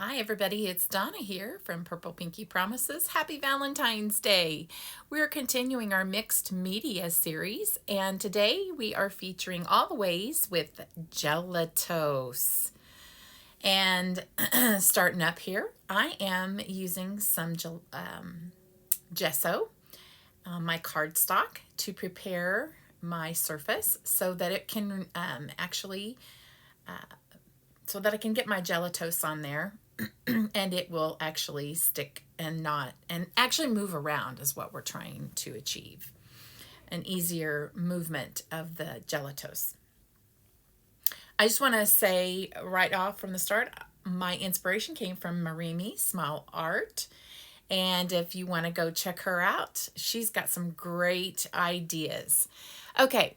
Hi everybody, it's Donna here from Purple Pinky Promises. Happy Valentine's Day! We're continuing our mixed media series, and today we are featuring all the ways with gelatos. And starting up here, I am using some gesso on my cardstock to prepare my surface so that it can so that I can get my gelatos on there and it will actually stick and actually move around is what we're trying to achieve. An easier movement of the gelatos. I just want to say right off from the start, my inspiration came from Marimi Smile Art. And if you want to go check her out, she's got some great ideas. Okay,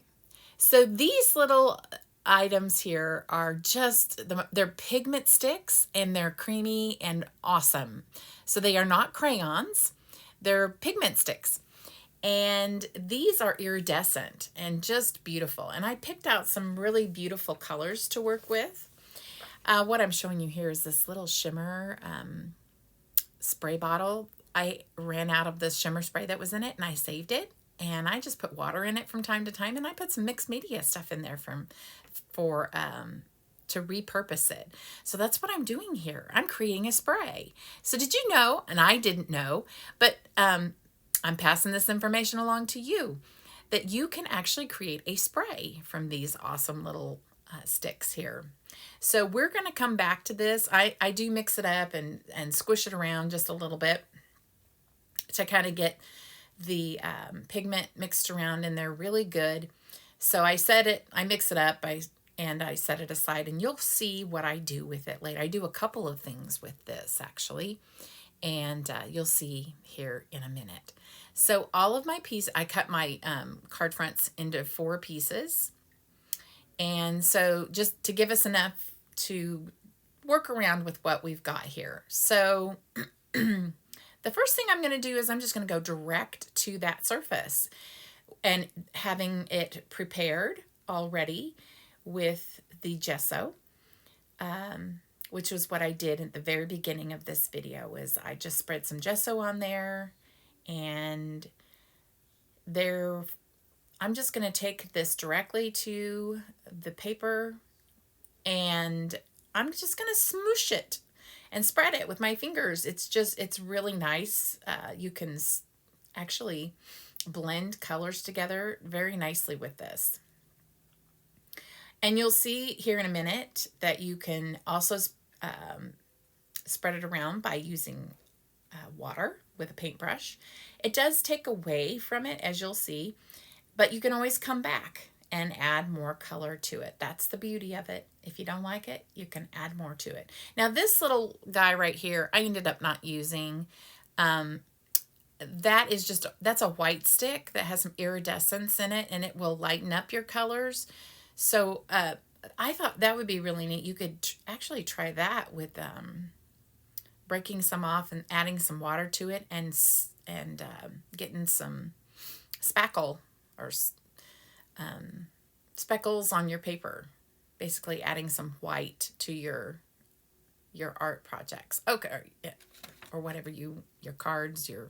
so these little items here are they're pigment sticks and they're creamy and awesome. So they are not crayons, they're pigment sticks. And these are iridescent and just beautiful. And I picked out some really beautiful colors to work with. What I'm showing you here is this little shimmer spray bottle. I ran out of this shimmer spray that was in it and I saved it. And I just put water in it from time to time, and I put some mixed media stuff in there to repurpose it. So that's what I'm doing here. I'm creating a spray. So did you know, and I didn't know, but I'm passing this information along to you, that you can actually create a spray from these awesome little sticks here. So we're going to come back to this. I do mix it up and squish it around just a little bit to kind of get the pigment mixed around in there really good. So I mix it up and I set it aside, and you'll see what I do with it later. I do a couple of things with this actually, and you'll see here in a minute. So all of my pieces, I cut my card fronts into 4 pieces. And so just to give us enough to work around with what we've got here. So the first thing I'm going to do is I'm just going to go direct to that surface, and having it prepared already with the gesso, which was what I did at the very beginning of this video. Is I just spread some gesso on there, and I'm just going to take this directly to the paper, and I'm just going to smoosh it and spread it with my fingers. It's really nice. You can actually blend colors together very nicely with this. And you'll see here in a minute that you can also spread it around by using water with a paintbrush. It does take away from it, as you'll see, but you can always come back and add more color to it. That's the beauty of it. If you don't like it, you can add more to it. Now this little guy right here, I ended up not using. That's a white stick that has some iridescents in it, and it will lighten up your colors. So I thought that would be really neat. You could actually try that with breaking some off and adding some water to it, and getting some spackle or speckles on your paper, basically adding some white to your art projects. Okay, or whatever your cards, your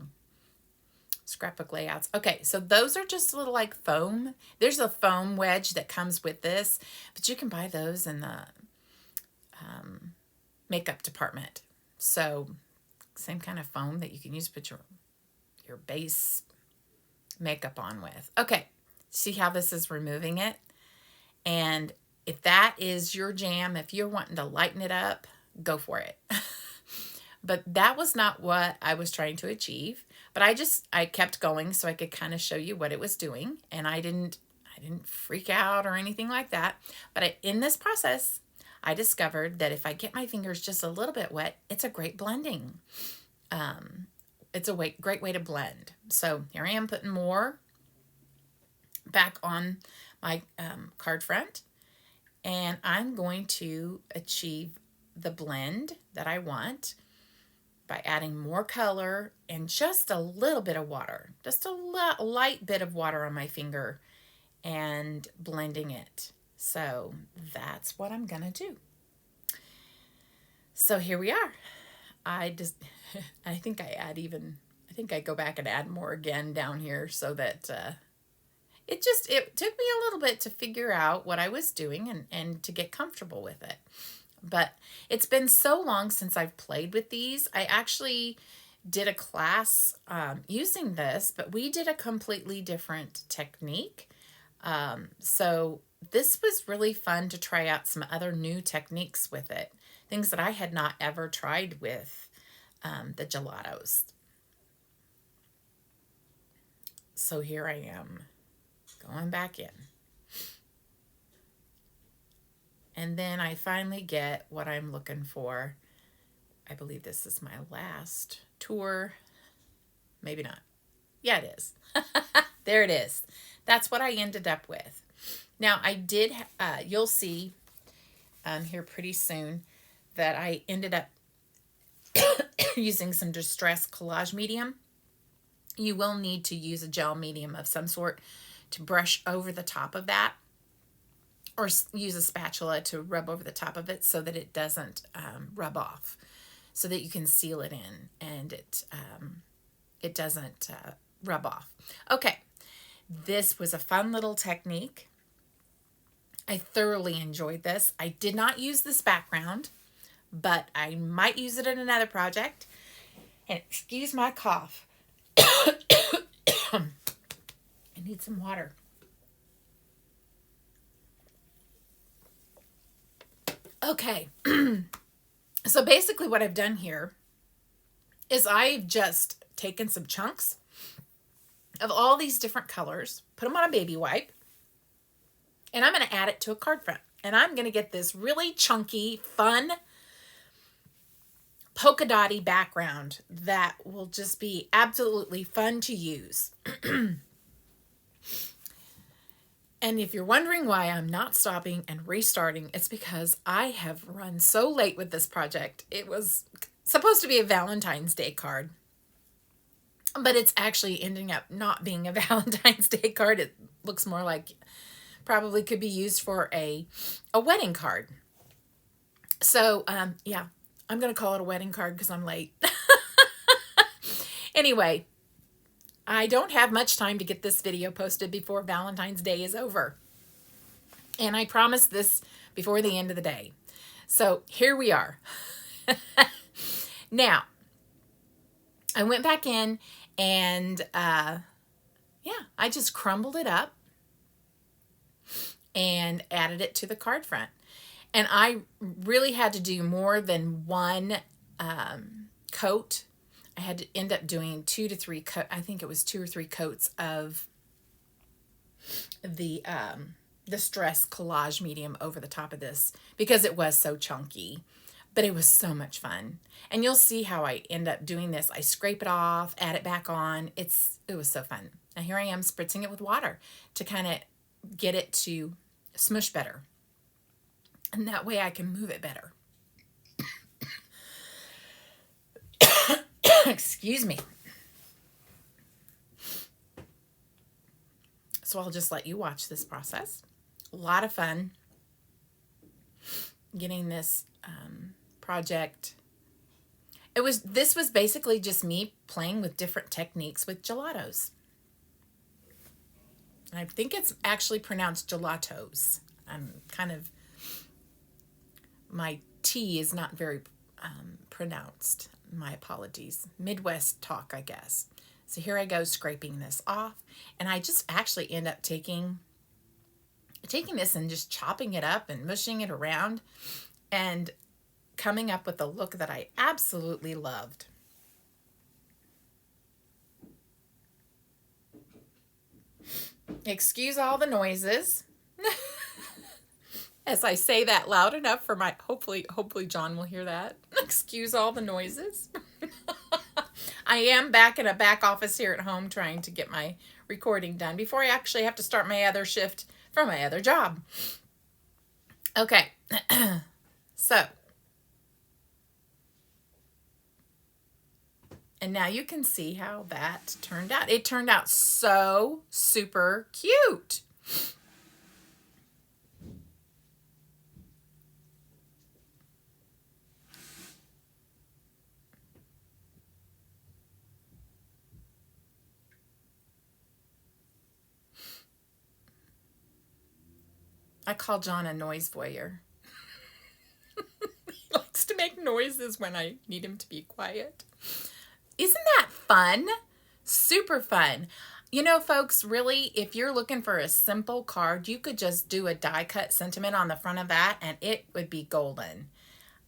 scrapbook layouts. Okay, so those are just little like foam. There's a foam wedge that comes with this, but you can buy those in the makeup department. So same kind of foam that you can use to put your base makeup on with. Okay, see how this is removing it? And if that is your jam, if you're wanting to lighten it up, go for it. But that was not what I was trying to achieve. But I kept going so I could kind of show you what it was doing. And I didn't freak out or anything like that. But in this process, I discovered that if I get my fingers just a little bit wet, it's a great blending. It's a great way to blend. So here I am putting more back on my card front, and I'm going to achieve the blend that I want by adding more color and just a little bit of water, just a light bit of water on my finger, and blending it. So that's what I'm gonna do. So here we are. I think I go back and add more again down here so that it took me a little bit to figure out what I was doing and to get comfortable with it. But it's been so long since I've played with these. I actually did a class using this, but we did a completely different technique. So this was really fun to try out some other new techniques with it. Things that I had not ever tried with the gelatos. So here I am going back in. And then I finally get what I'm looking for. I believe this is my last tour. Maybe not. Yeah, it is. There it is. That's what I ended up with. Now, I did, you'll see here pretty soon that I ended up using some Distress Collage Medium. You will need to use a gel medium of some sort to brush over the top of that, or use a spatula to rub over the top of it so that it doesn't rub off, so that you can seal it in and it doesn't rub off. Okay, this was a fun little technique. I thoroughly enjoyed this. I did not use this background, but I might use it in another project. And excuse my cough. I need some water. Okay. So basically what I've done here is I've just taken some chunks of all these different colors, put them on a baby wipe, and I'm going to add it to a card front. And I'm going to get this really chunky, fun, polka dotty background that will just be absolutely fun to use. And if you're wondering why I'm not stopping and restarting, it's because I have run so late with this project. It was supposed to be a Valentine's Day card, but it's actually ending up not being a Valentine's Day card. It looks more like probably could be used for a wedding card. So, yeah, I'm going to call it a wedding card because I'm late. Anyway, I don't have much time to get this video posted before Valentine's Day is over. And I promised this before the end of the day. So here we are. Now, I went back in and, yeah, I just crumbled it up and added it to the card front. And I really had to do more than one coat. I had to end up doing 2 to 3 I think it was 2 or 3 coats of the Distress Collage Medium over the top of this because it was so chunky. But it was so much fun. And you'll see how I end up doing this. I scrape it off, add it back on. It was so fun. Now here I am spritzing it with water to kind of get it to smush better. And that way I can move it better. Excuse me. So I'll just let you watch this process. A lot of fun getting this project. This was basically just me playing with different techniques with gelatos. I think it's actually pronounced gelatos. My T is not very pronounced. My apologies. Midwest talk, I guess. So here I go scraping this off. And I just actually end up taking this and just chopping it up and mushing it around and coming up with a look that I absolutely loved. Excuse all the noises. As I say that loud enough for my, hopefully John will hear that. Excuse all the noises. I am back in a back office here at home trying to get my recording done before I actually have to start my other shift from my other job. Okay. So. And now you can see how that turned out. It turned out so super cute. I call John a noise voyeur. He likes to make noises when I need him to be quiet. Isn't that fun? Super fun. You know, folks, really, if you're looking for a simple card, you could just do a die cut sentiment on the front of that and it would be golden.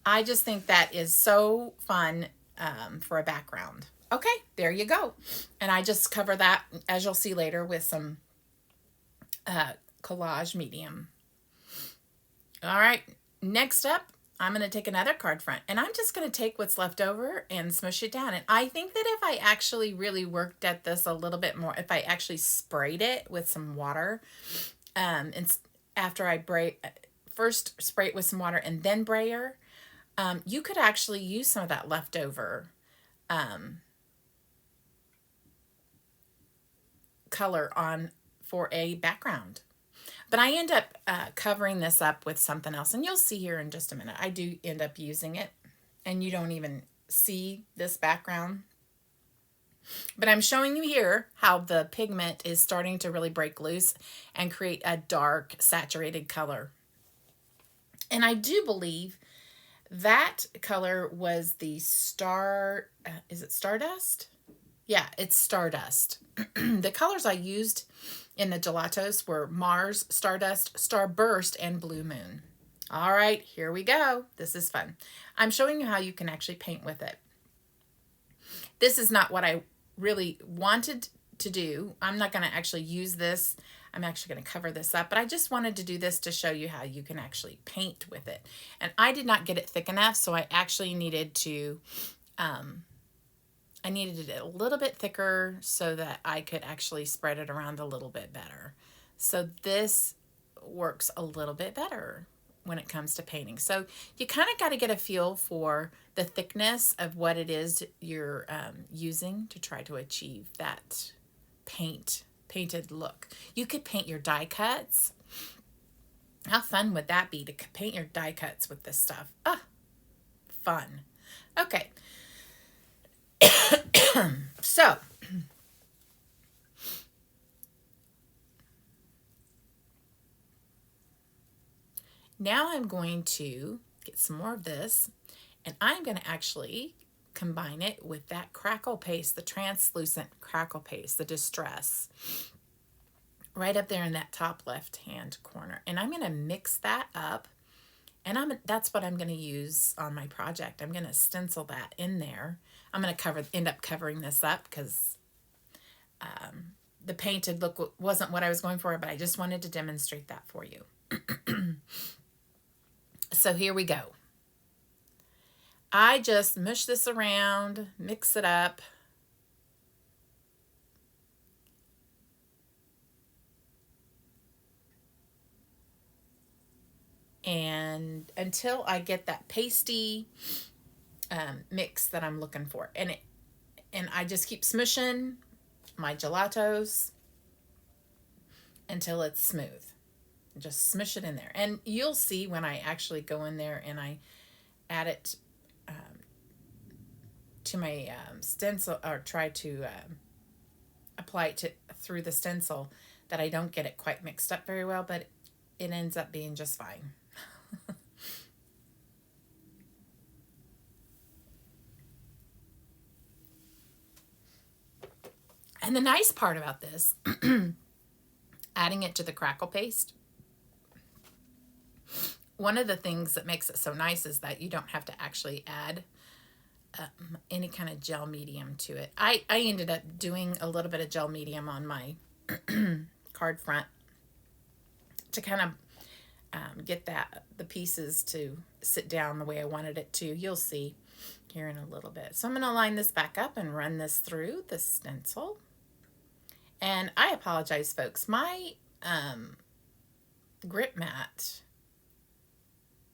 I just think that is so fun for a background. Okay, there you go. And I just cover that, as you'll see later, with some Collage Medium. All right, next up, I'm going to take another card front, and I'm just going to take what's left over and smush it down. And I think that if I actually really worked at this a little bit more, if I actually sprayed it with some water, and after I first spray it with some water and then brayer, you could actually use some of that leftover color on for a background. But I end up covering this up with something else. And you'll see here in just a minute. I do end up using it. And you don't even see this background. But I'm showing you here how the pigment is starting to really break loose and create a dark, saturated color. And I do believe that color was the is it Stardust? Yeah, it's Stardust. The colors I used in the gelatos were Mars, Stardust, Starburst, and Blue Moon. All right, here we go. This is fun. I'm showing you how you can actually paint with it. This is not what I really wanted to do. I'm not going to actually use this. I'm actually going to cover this up, but I just wanted to do this to show you how you can actually paint with it. And I did not get it thick enough, so I actually needed to I needed it a little bit thicker so that I could actually spread it around a little bit better. So this works a little bit better when it comes to painting. So you kind of got to get a feel for the thickness of what it is you're using to try to achieve that painted look. You could paint your die cuts. How fun would that be to paint your die cuts with this stuff? Ah, fun. Okay. So, now I'm going to get some more of this, and I'm going to actually combine it with that Crackle paste, the translucent Crackle paste, the Distress, right up there in that top left-hand corner. And I'm going to mix that up, and that's what I'm going to use on my project. I'm going to stencil that in there. I'm going to end up covering this up because the painted look wasn't what I was going for, but I just wanted to demonstrate that for you. So here we go. I just mush this around, mix it up. And until I get that pasty mix that I'm looking for. And I just keep smushing my gelatos until it's smooth. Just smush it in there. And you'll see when I actually go in there and I add it to my stencil, or try to apply it through the stencil, that I don't get it quite mixed up very well, but it ends up being just fine. And the nice part about this, adding it to the Crackle paste, one of the things that makes it so nice is that you don't have to actually add any kind of gel medium to it. I ended up doing a little bit of gel medium on my card front to kind of get the pieces to sit down the way I wanted it to. You'll see here in a little bit. So I'm going to line this back up and run this through the stencil. And I apologize, folks. My grip mat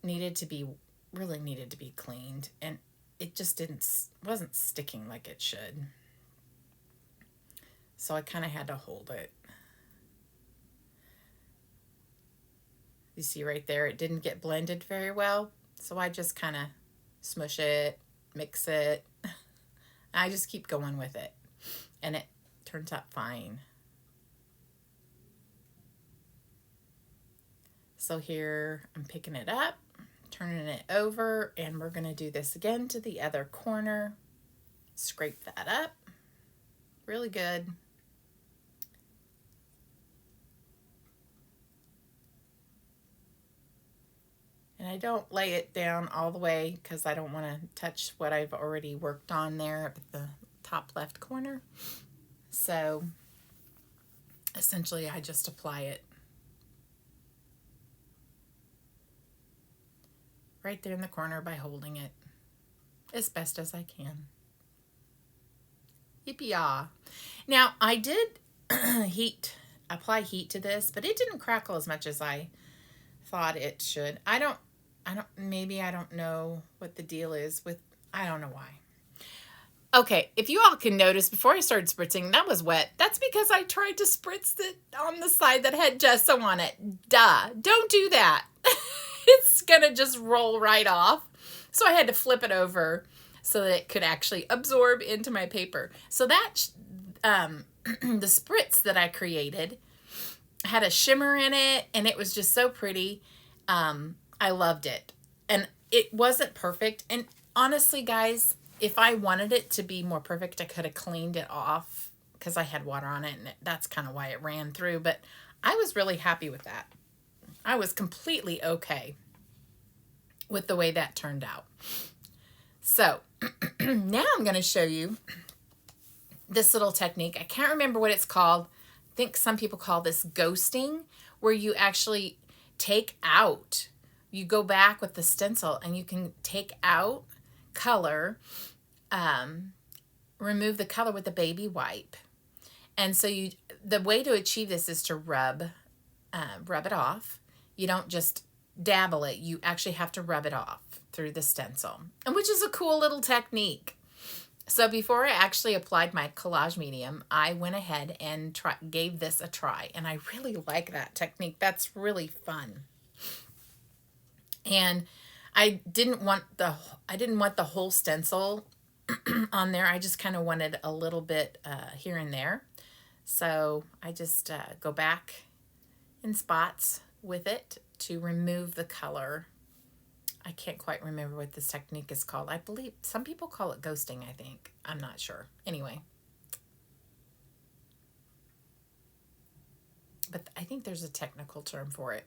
really needed to be cleaned, and it just wasn't sticking like it should. So I kind of had to hold it. You see right there, it didn't get blended very well. So I just kind of smush it, mix it. I just keep going with it, and it turns out fine. So here I'm picking it up, turning it over, and we're going to do this again to the other corner. Scrape that up really good. And I don't lay it down all the way because I don't want to touch what I've already worked on there at the top left corner. So essentially I just apply it right there in the corner by holding it as best as I can. Yippee-yah. Now I did apply heat to this, but it didn't crackle as much as I thought it should. Maybe I don't know what the deal is with, I don't know why. Okay, if you all can notice, before I started spritzing, that was wet. That's because I tried to spritz it on the side that had gesso on it. Duh, don't do that. It's gonna just roll right off. So I had to flip it over so that it could actually absorb into my paper. So that, the spritz that I created had a shimmer in it, and it was just so pretty. I loved it. And it wasn't perfect. And honestly, guys, if I wanted it to be more perfect, I could have cleaned it off because I had water on it, and that's kind of why it ran through. But I was really happy with that. I was completely okay with the way that turned out. So now I'm going to show you this little technique. I can't remember what it's called. I think some people call this ghosting, where you actually take out, you go back with the stencil and you can take out color, remove the color with a baby wipe. And so the way to achieve this is to rub it off. You don't just dabble it. You actually have to rub it off through the stencil, and which is a cool little technique. So before I actually applied my Collage Medium, I went ahead and gave this a try, and I really like that technique. That's really fun. And I didn't want the whole stencil on there. I just kind of wanted a little bit here and there. So I just go back in spots with it to remove the color. I can't quite remember what this technique is called. I believe some people call it ghosting, I think. I'm not sure. Anyway. But I think there's a technical term for it.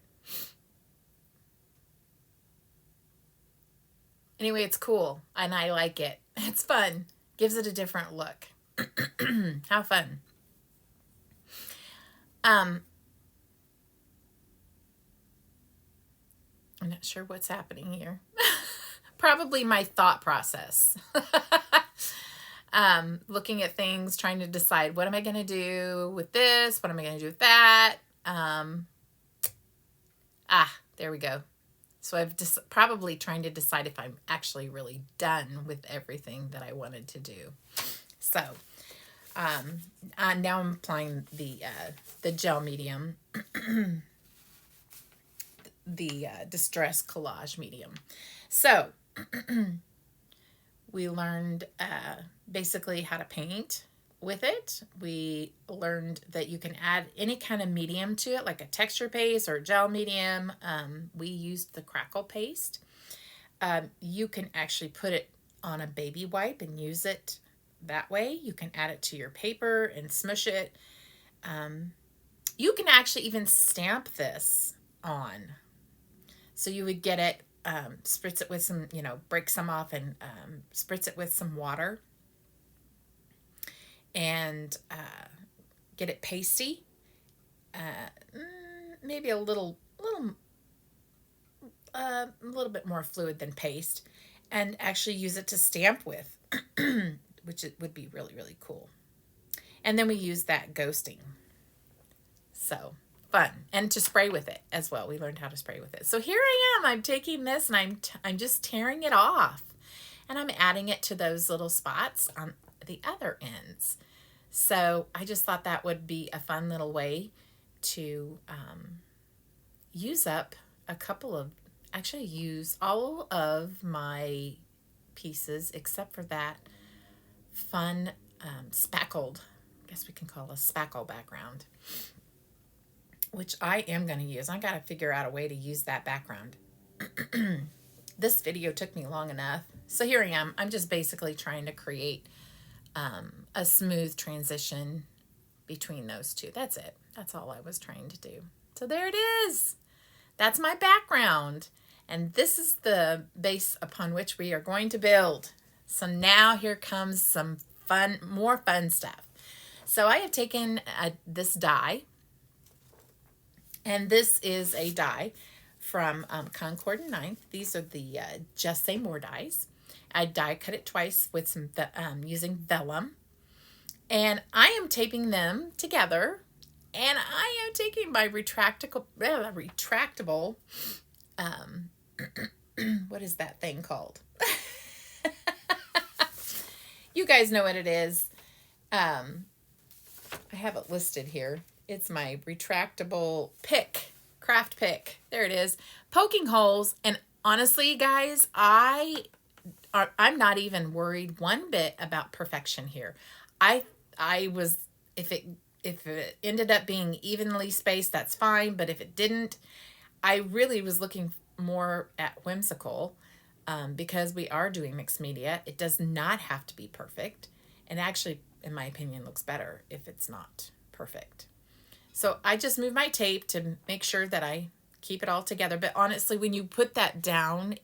Anyway, it's cool, and I like it. It's fun. Gives it a different look. How fun. I'm not sure what's happening here. Probably my thought process. Looking at things, trying to decide, what am I going to do with this? What am I going to do with that? There we go. So I've just probably trying to decide if I'm actually really done with everything that I wanted to do. So now I'm applying the gel medium, the Distress Collage Medium. So we learned basically how to paint with it. We learned that you can add any kind of medium to it, like a texture paste or a gel medium. We used the Crackle paste. You can actually put it on a baby wipe and use it that way. You can add it to your paper and smush it. You can actually even stamp this on. So you would get it, spritz it with some, break some off and spritz it with some water. And get it pasty, maybe a little bit more fluid than paste, and actually use it to stamp with, which it would be really, really cool. And then we use that ghosting. So fun, and to spray with it as well. We learned how to spray with it. So here I am. I'm taking this and I'm just tearing it off, and I'm adding it to those little spots on the other ends. So I just thought that would be a fun little way to use up use all of my pieces except for that fun spackled, I guess we can call a spackle background, which I am going to use. I got to figure out a way to use that background. This video took me long enough. So here I am. I'm just basically trying to create a smooth transition between those two. That's it. That's all I was trying to do. So there it is. That's my background. And this is the base upon which we are going to build. So now here comes some fun, more fun stuff. So I have taken this die, and this is a die from Concord and 9th. These are the Just Say More dies. I die cut it twice with some using Vellum. And I am taping them together. And I am taking my retractable, what is that thing called? You guys know what it is. I have it listed here. It's my retractable pick, craft pick. There it is. Poking holes. And honestly, guys, I'm not even worried one bit about perfection here. I was, if it ended up being evenly spaced, that's fine. But if it didn't, I really was looking more at whimsical, because we are doing mixed media. It does not have to be perfect. And actually, in my opinion, looks better if it's not perfect. So I just move my tape to make sure that I keep it all together. But honestly, when you put that down,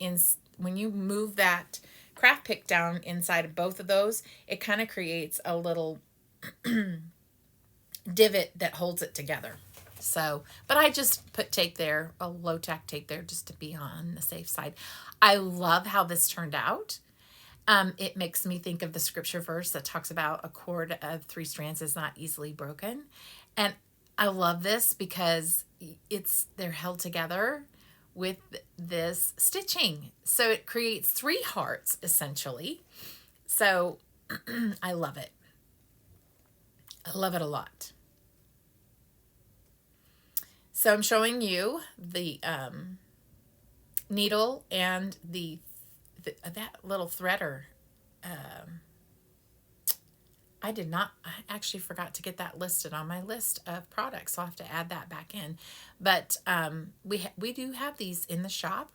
when you move that craft pick down inside of both of those, it kind of creates a little divot that holds it together. So, but I just put tape there, a low tack tape there, just to be on the safe side. I love how this turned out. It makes me think of the scripture verse that talks about a cord of 3 strands is not easily broken. And I love this because they're held together with this stitching. So it creates 3 hearts essentially. So I love it. I love it a lot. So I'm showing you the needle and that little threader. I actually forgot to get that listed on my list of products. So I'll have to add that back in. But we do have these in the shop.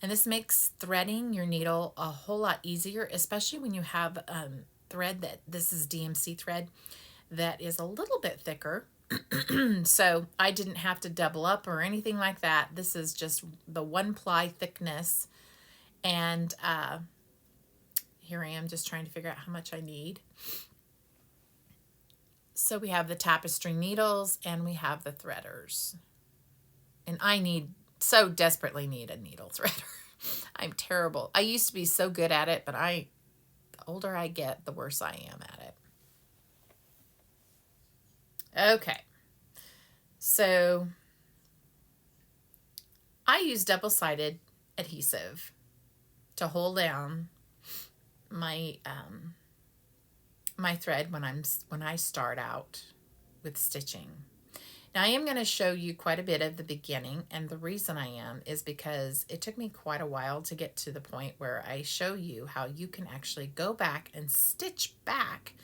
And this makes threading your needle a whole lot easier, especially when you have thread this is DMC thread that is a little bit thicker. So I didn't have to double up or anything like that. This is just the 1 ply thickness. And here I am just trying to figure out how much I need. So we have the tapestry needles and we have the threaders. And I so desperately need a needle threader. I'm terrible. I used to be so good at it, but the older I get, the worse I am at it. Okay, so I use double-sided adhesive to hold down my my thread when I start out with stitching. Now I am going to show you quite a bit of the beginning, and the reason I am is because it took me quite a while to get to the point where I show you how you can actually go back and stitch back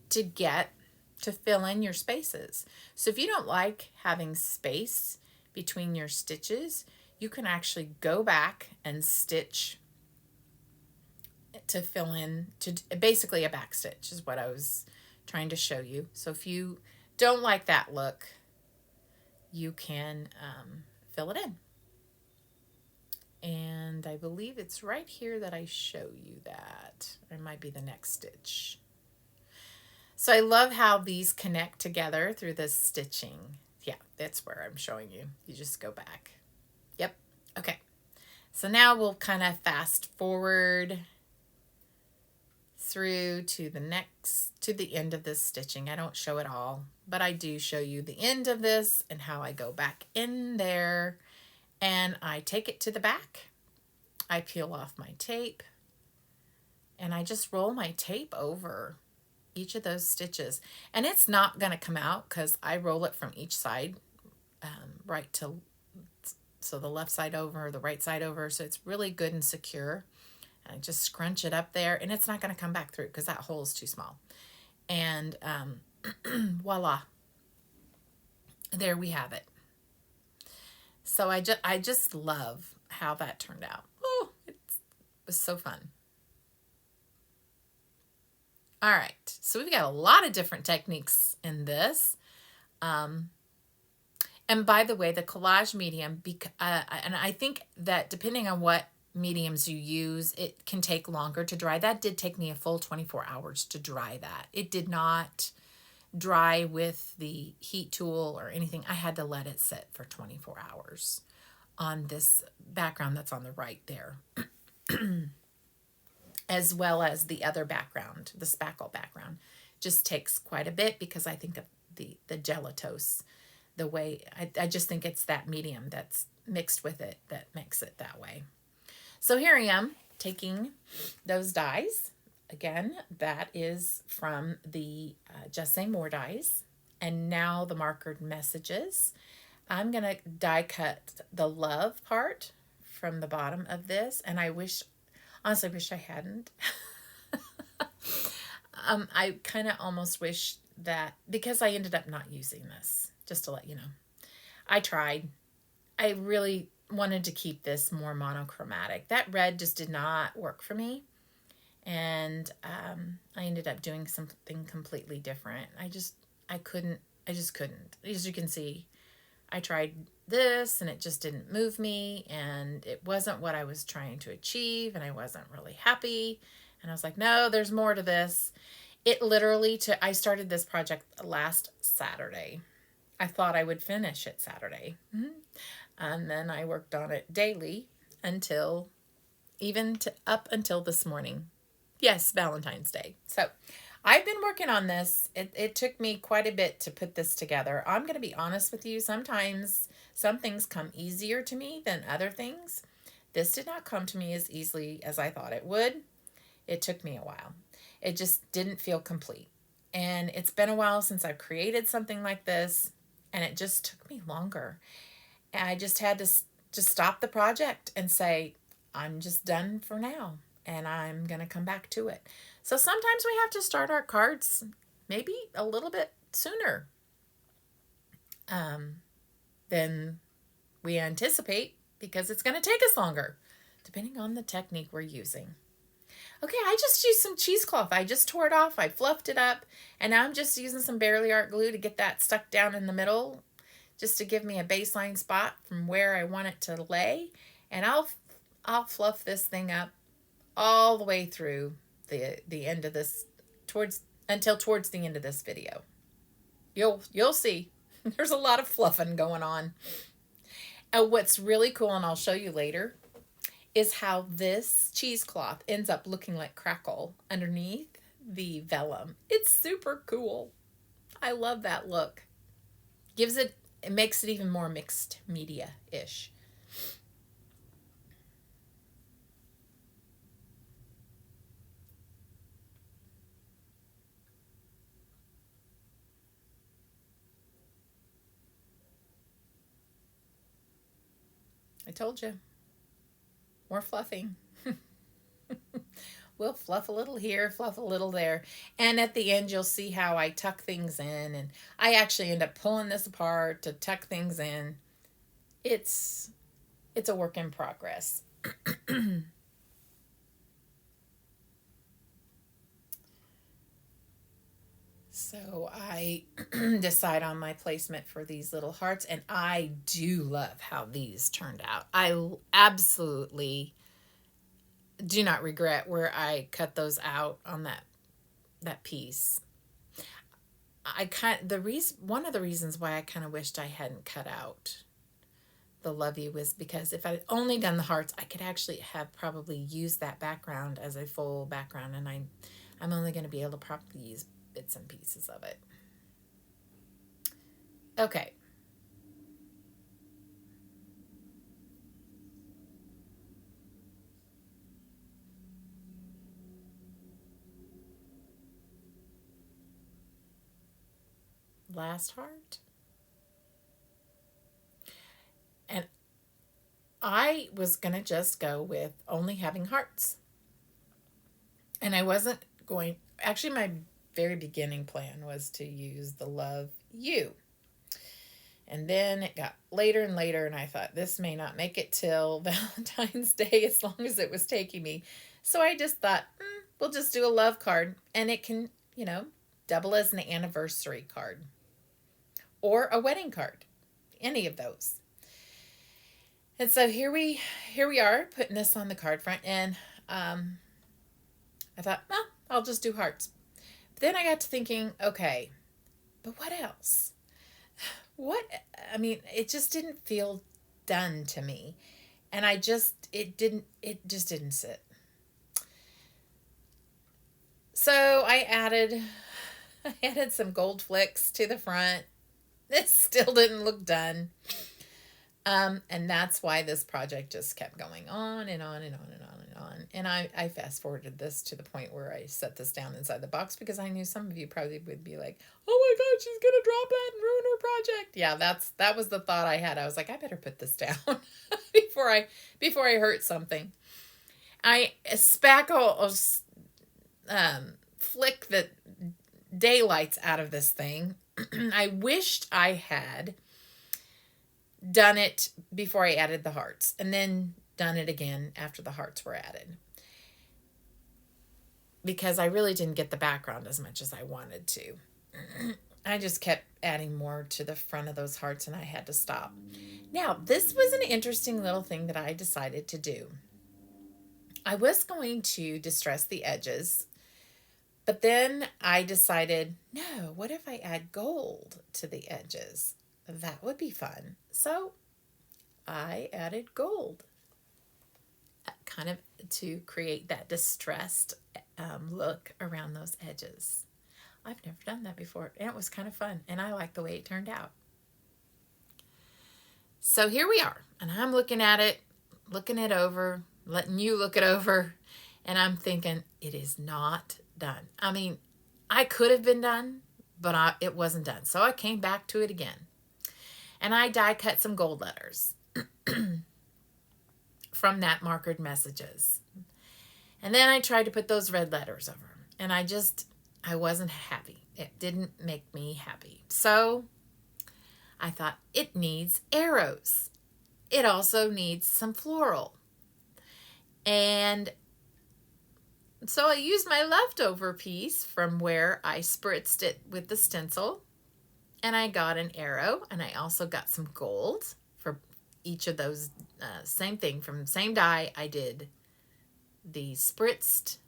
to fill in your spaces. So if you don't like having space between your stitches, you can actually go back and stitch to fill in, to basically a back stitch is what I was trying to show you. So if you don't like that look, you can fill it in. And I believe it's right here that I show you that. Or it might be the next stitch. So I love how these connect together through this stitching. Yeah, that's where I'm showing you. You just go back. Yep. Okay. So now we'll kind of fast forward through to the end of this stitching. I don't show it all, but I do show you the end of this and how I go back in there and I take it to the back. I peel off my tape and I just roll my tape over each of those stitches, and it's not going to come out because I roll it from each side, so the left side over, the right side over, so it's really good and secure. And I just scrunch it up there, and it's not going to come back through because that hole is too small. And voila, there we have it. So I just love how that turned out. Oh, it was so fun. All right, so we've got a lot of different techniques in this. And by the way, the collage medium, and I think that depending on what mediums you use, it can take longer to dry. That did take me a full 24 hours to dry that. It did not dry with the heat tool or anything. I had to let it sit for 24 hours on this background that's on the right there, as well as the other background, the spackle background. Just takes quite a bit because I think of the gelatos, the way, I just think it's that medium that's mixed with it that makes it that way. So here I am taking those dies. Again, that is from the Just Say More dies. And now the markered messages. I'm going to die cut the love part from the bottom of this. And I honestly wish I hadn't. I kind of almost wish that, because I ended up not using this, just to let you know. I tried. I really wanted to keep this more monochromatic. That red just did not work for me. And I ended up doing something completely different. I just couldn't. As you can see, I tried this and it just didn't move me, and it wasn't what I was trying to achieve, and I wasn't really happy. And I was like, no, there's more to this. It literally I started this project last Saturday. I thought I would finish it Saturday. And then I worked on it daily up until this morning. Yes, Valentine's Day. So I've been working on this. It took me quite a bit to put this together. I'm going to be honest with you. Sometimes some things come easier to me than other things. This did not come to me as easily as I thought it would. It took me a while. It just didn't feel complete. And it's been a while since I've created something like this, and it just took me longer. And I just had to just stop the project and say, I'm just done for now, and I'm going to come back to it. So sometimes we have to start our cards maybe a little bit sooner than we anticipate, because it's going to take us longer, depending on the technique we're using. Okay, I just used some cheesecloth. I just tore it off. I fluffed it up. And now I'm just using some Barely Art glue to get that stuck down in the middle, just to give me a baseline spot from where I want it to lay. And I'll fluff this thing up all the way through the end of this, towards the end of this video. You'll see. There's a lot of fluffing going on. What's really cool, and I'll show you later, is how this cheesecloth ends up looking like Crackle underneath the vellum. It's super cool. I love that look. It makes it even more mixed media-ish. I told you. More fluffing. We'll fluff a little here, fluff a little there. And at the end, you'll see how I tuck things in. And I actually end up pulling this apart to tuck things in. It's a work in progress. So I decide on my placement for these little hearts, and I do love how these turned out. I absolutely do not regret where I cut those out on that piece. One of the reasons why I kind of wished I hadn't cut out the Love You was because if I'd only done the hearts, I could actually have probably used that background as a full background, and I'm only going to be able to probably use bits and pieces of it. Okay. Last heart. And I was going to just go with only having hearts. And I wasn't going, actually my very beginning plan was to use the Love You. And then it got later and later, and I thought, this may not make it till Valentine's Day as long as it was taking me. So I just thought, we'll just do a love card, and it can, double as an anniversary card or a wedding card, any of those. And so here we are putting this on the card front, and I thought, well, I'll just do hearts. But then I got to thinking, okay, but what else? It just didn't feel done to me. And it just didn't sit. So I added some gold flicks to the front. It still didn't look done. And that's why this project just kept going on and on and on and on and on. And I fast forwarded this to the point where I set this down inside the box because I knew some of you probably would be like, oh my God, she's going to drop that and ruin her project. Yeah, that was the thought I had. I was like, I better put this down before I hurt something. I spackle, flick the daylights out of this thing. I wished I had done it before I added the hearts, and then done it again after the hearts were added, because I really didn't get the background as much as I wanted to. I just kept adding more to the front of those hearts, and I had to stop. Now, this was an interesting little thing that I decided to do. I was going to distress the edges, but then I decided, no, what if I add gold to the edges? That would be fun. So I added gold, kind of to create that distressed look around those edges. I've never done that before, and it was kind of fun, and I like the way it turned out. So here we are, and I'm looking at it, looking it over, letting you look it over, and I'm thinking, it is not done. I mean, I could have been done, but it wasn't done. So I came back to it again. And I die cut some gold letters from that markered messages. And then I tried to put those red letters over them. And I wasn't happy. It didn't make me happy. So I thought, it needs arrows. It also needs some floral. And so I used my leftover piece from where I spritzed it with the stencil. And I got an arrow, and I also got some gold for each of those. Same thing, from the same die. I did the spritzed.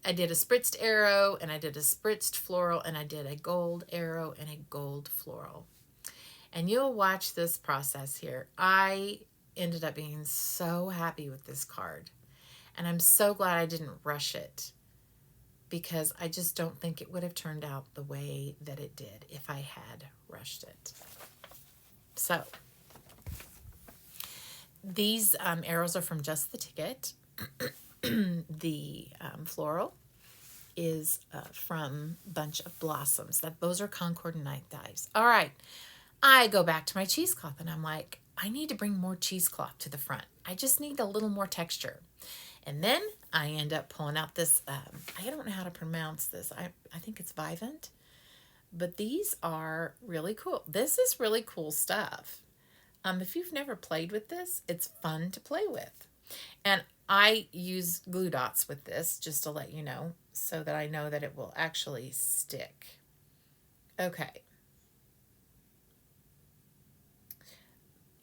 I did a spritzed arrow, and I did a spritzed floral, and I did a gold arrow and a gold floral. And you'll watch this process here. I ended up being so happy with this card. And I'm so glad I didn't rush it, because I just don't think it would have turned out the way that it did if I had rushed it. So these arrows are from Just the Ticket. The floral is from Bunch of Blossoms. Those are Concord Night dies. All right, I go back to my cheesecloth, and I'm like, I need to bring more cheesecloth to the front. I just need a little more texture. And then I end up pulling out this, I don't know how to pronounce this. I think it's Viviant. But these are really cool. This is really cool stuff. If you've never played with this, it's fun to play with. And I use glue dots with this, just to let you know, so that I know that it will actually stick. Okay.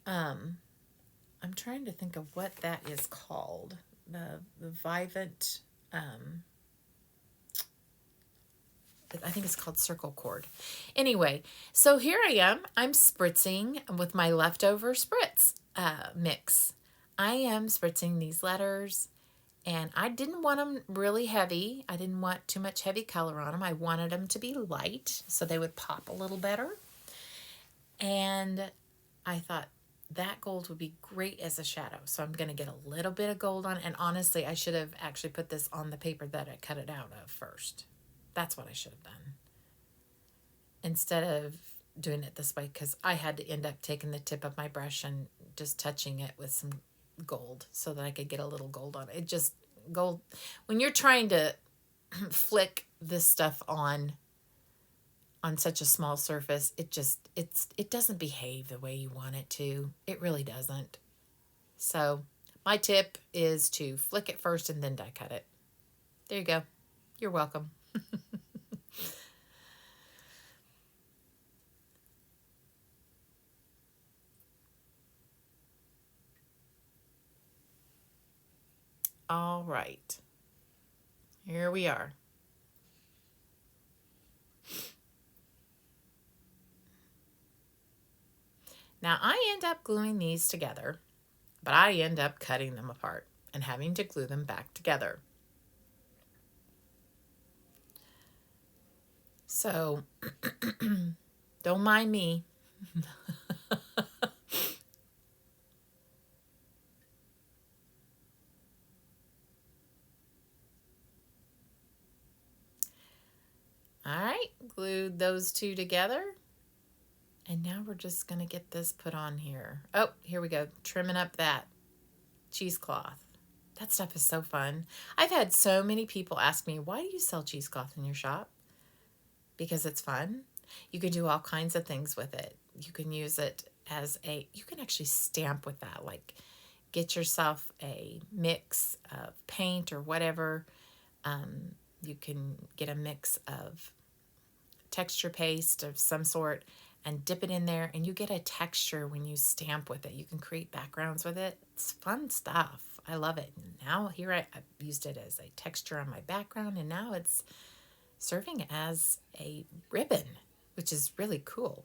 I'm trying to think of what that is called. The Viviant, I think it's called Circle Cord. Anyway, so here I am. I'm spritzing with my leftover spritz mix. I am spritzing these letters, and I didn't want them really heavy. I didn't want too much heavy color on them. I wanted them to be light so they would pop a little better. And I thought, that gold would be great as a shadow. So I'm going to get a little bit of gold on it. And honestly, I should have actually put this on the paper that I cut it out of first. That's what I should have done, instead of doing it this way, because I had to end up taking the tip of my brush and just touching it with some gold so that I could get a little gold on it. It just, gold, when you're trying to flick this stuff on, on such a small surface, it doesn't behave the way you want it to. It really doesn't. So my tip is to flick it first and then die cut it. There you go. You're welcome. All right. Here we are. Now I end up gluing these together, but I end up cutting them apart and having to glue them back together. So don't mind me. All right, glued those two together. And now we're just going to get this put on here. Oh, here we go. Trimming up that cheesecloth. That stuff is so fun. I've had so many people ask me, why do you sell cheesecloth in your shop? Because it's fun. You can do all kinds of things with it. You can use it as you can actually stamp with that. Like get yourself a mix of paint or whatever. You can get a mix of texture paste of some sort and dip it in there, and you get a texture when you stamp with it. You can create backgrounds with it. It's fun stuff. I love it. Now here I've used it as a texture on my background, and now it's serving as a ribbon, which is really cool.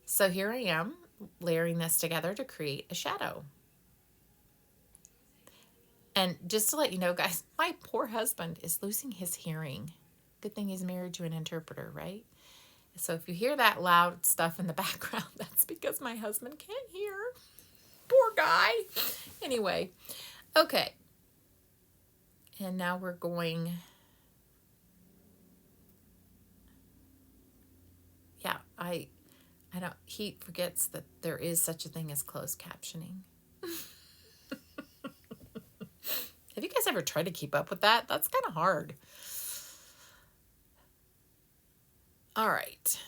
So here I am layering this together to create a shadow. And just to let you know, guys, my poor husband is losing his hearing. Good thing he's married to an interpreter, right? So if you hear that loud stuff in the background, that's because my husband can't hear. Poor guy. Anyway, okay. And now we're going... Yeah, I don't... He forgets that there is such a thing as closed captioning. Have you guys ever tried to keep up with that? That's kind of hard. All right.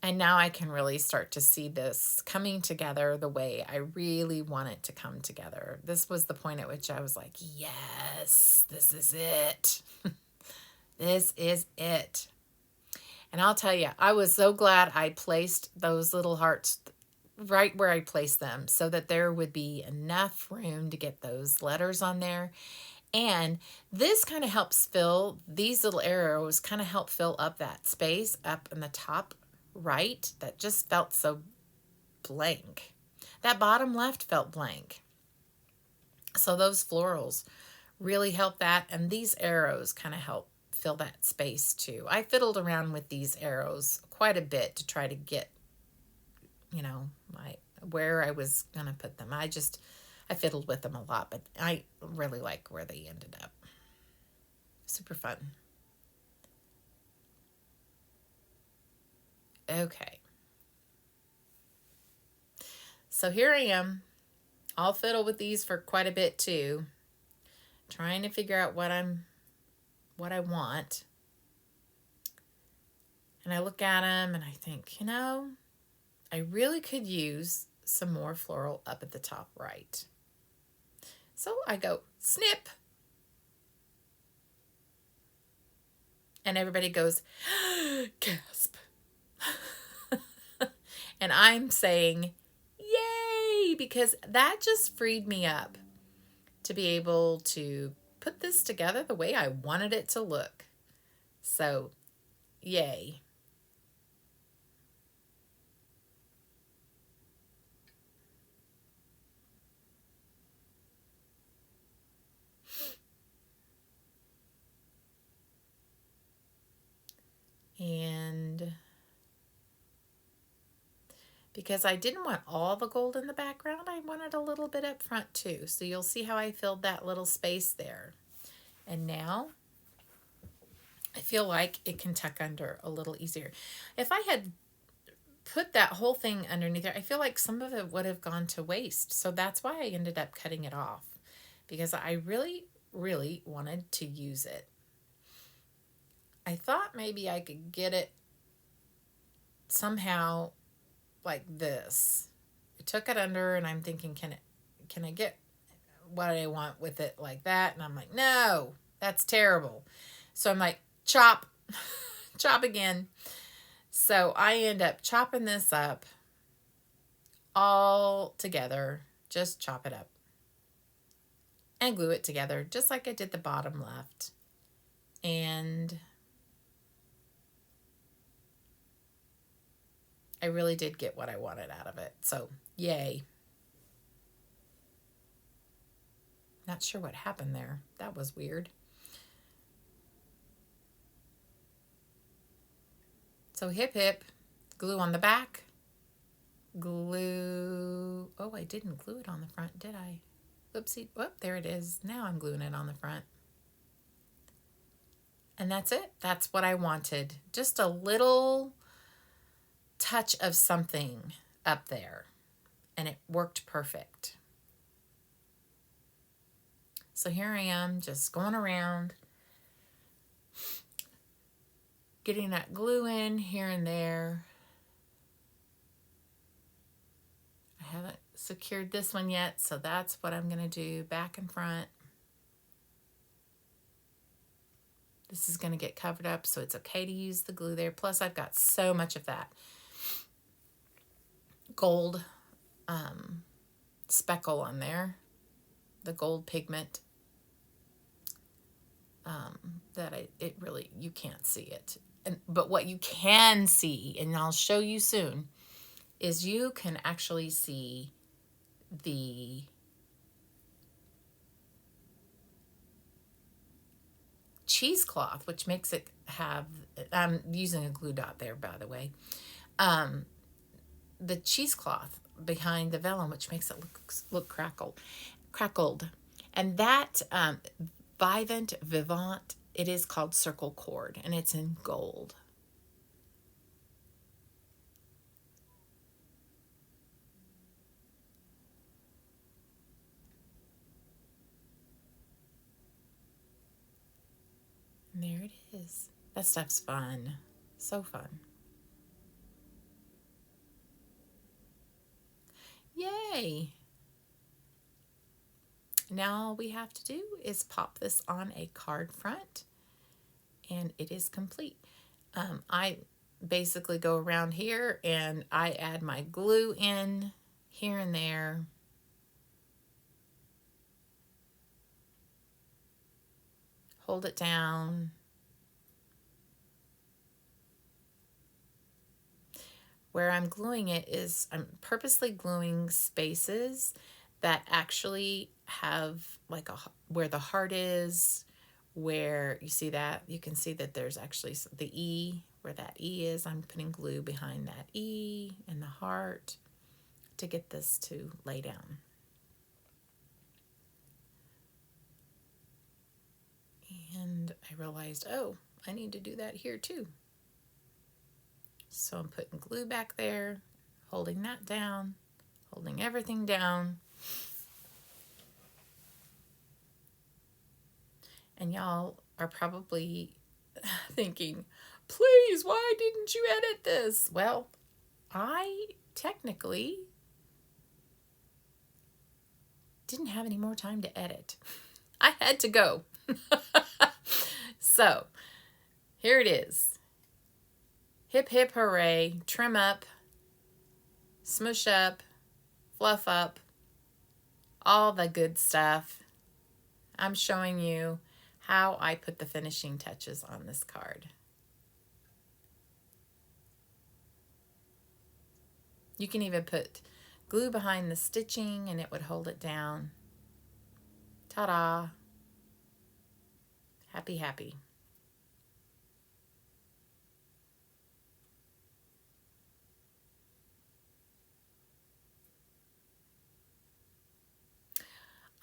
And now I can really start to see this coming together the way I really want it to come together. This was the point at which I was like, yes, this is it. This is it. And I'll tell you, I was so glad I placed those little hearts right where I placed them so that there would be enough room to get those letters on there. And this kind of helps fill, these little arrows kind of help fill up that space up in the top right that just felt so blank. That bottom left felt blank. So those florals really help that. And these arrows kind of help fill that space too. I fiddled around with these arrows quite a bit to try to get, you know, where I was going to put them. I fiddled with them a lot, but I really like where they ended up. Super fun. Okay. So here I am. I'll fiddle with these for quite a bit too. Trying to figure out what I want. And I look at them and I think, you know, I really could use some more floral up at the top right. So I go snip. And everybody goes, gasp. And I'm saying, yay, because that just freed me up to be able to put this together the way I wanted it to look. So, yay. And because I didn't want all the gold in the background, I wanted a little bit up front too. So you'll see how I filled that little space there. And now I feel like it can tuck under a little easier. If I had put that whole thing underneath there, I feel like some of it would have gone to waste. So that's why I ended up cutting it off, because I really, really wanted to use it. I thought maybe I could get it somehow like this. I took it under and I'm thinking, can I get what I want with it like that? And I'm like, no, that's terrible. So I'm like, chop, chop again. So I end up chopping this up all together. Just chop it up and glue it together just like I did the bottom left. And I really did get what I wanted out of it. So yay. Not sure what happened there. That was weird. So hip hip, glue on the back, glue. Oh, I didn't glue it on the front, did I? Oopsie. Oh, there it is. Now I'm gluing it on the front. And that's it. That's what I wanted. Just a little touch of something up there. And it worked perfect. So here I am just going around, getting that glue in here and there. I haven't secured this one yet, so that's what I'm going to do, back and front. This is going to get covered up, so it's okay to use the glue there. Plus, I've got so much of that gold speckle on there, the gold pigment, that it really, you can't see it. But what you can see, and I'll show you soon, is you can actually see the cheesecloth, which makes it have, I'm using a glue dot there, by the way, the cheesecloth behind the vellum, which makes it look crackled. And that Viviant, it is called Circle Cord, and it's in gold. And there it is. That stuff's fun. So fun. Yay! Now all we have to do is pop this on a card front, and it is complete. I basically go around here and I add my glue in here and there. Hold it down. Where I'm gluing it is I'm purposely gluing spaces that actually have like where the heart is, where you see that, you can see that there's actually the E, where that E is. I'm putting glue behind that E and the heart to get this to lay down. And I realized, oh, I need to do that here too. So I'm putting glue back there, holding that down, holding everything down. And y'all are probably thinking, please, why didn't you edit this? Well, I technically didn't have any more time to edit. I had to go. So here it is. Hip, hip, hooray. Trim up, smush up, fluff up, all the good stuff. I'm showing you how I put the finishing touches on this card. You can even put glue behind the stitching and it would hold it down. Ta-da! Happy, happy.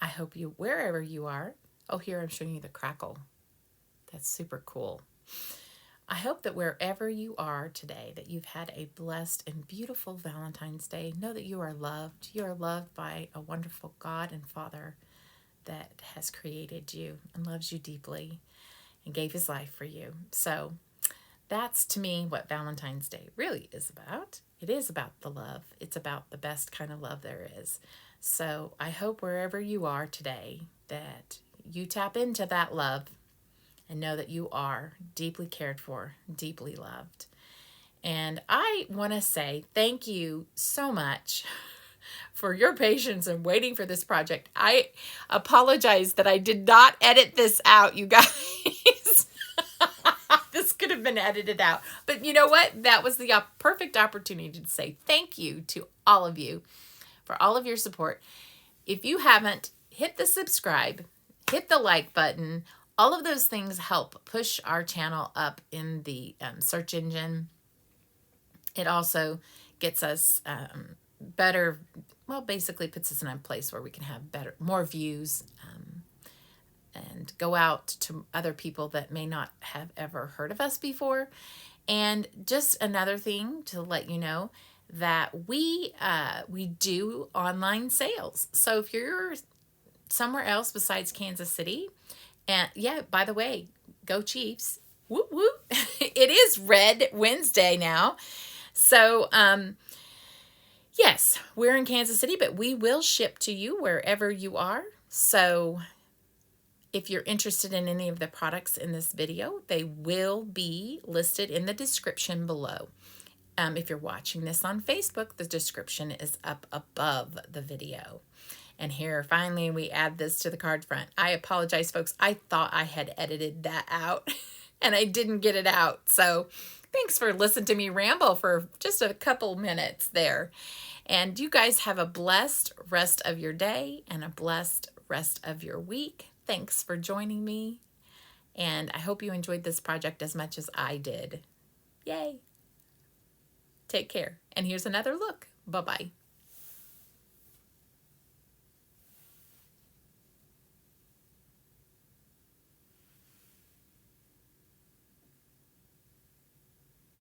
I hope you, wherever you are, oh, here I'm showing you the Crackle. That's super cool. I hope that wherever you are today, that you've had a blessed and beautiful Valentine's Day. Know that you are loved. You are loved by a wonderful God and Father that has created you and loves you deeply and gave his life for you. So that's, to me, what Valentine's Day really is about. It is about the love. It's about the best kind of love there is. So I hope wherever you are today that you tap into that love and know that you are deeply cared for, deeply loved. And I want to say thank you so much for your patience and waiting for this project. I apologize that I did not edit this out, you guys. This could have been edited out. But you know what? That was the perfect opportunity to say thank you to all of you for all of your support. If you haven't, hit the subscribe, hit the like button. All of those things help push our channel up in the search engine. It also gets us better, well, basically puts us in a place where we can have more views and go out to other people that may not have ever heard of us before. And just another thing to let you know that we do online sales. So if you're somewhere else besides Kansas City, and yeah, by the way, go Chiefs. Whoop, whoop. It is Red Wednesday now. So, yes, we're in Kansas City, but we will ship to you wherever you are. So if you're interested in any of the products in this video, they will be listed in the description below. If you're watching this on Facebook, the description is up above the video. And here, finally, we add this to the card front. I apologize, folks. I thought I had edited that out, and I didn't get it out. So thanks for listening to me ramble for just a couple minutes there. And you guys have a blessed rest of your day and a blessed rest of your week. Thanks for joining me. And I hope you enjoyed this project as much as I did. Yay. Take care. And here's another look. Bye-bye.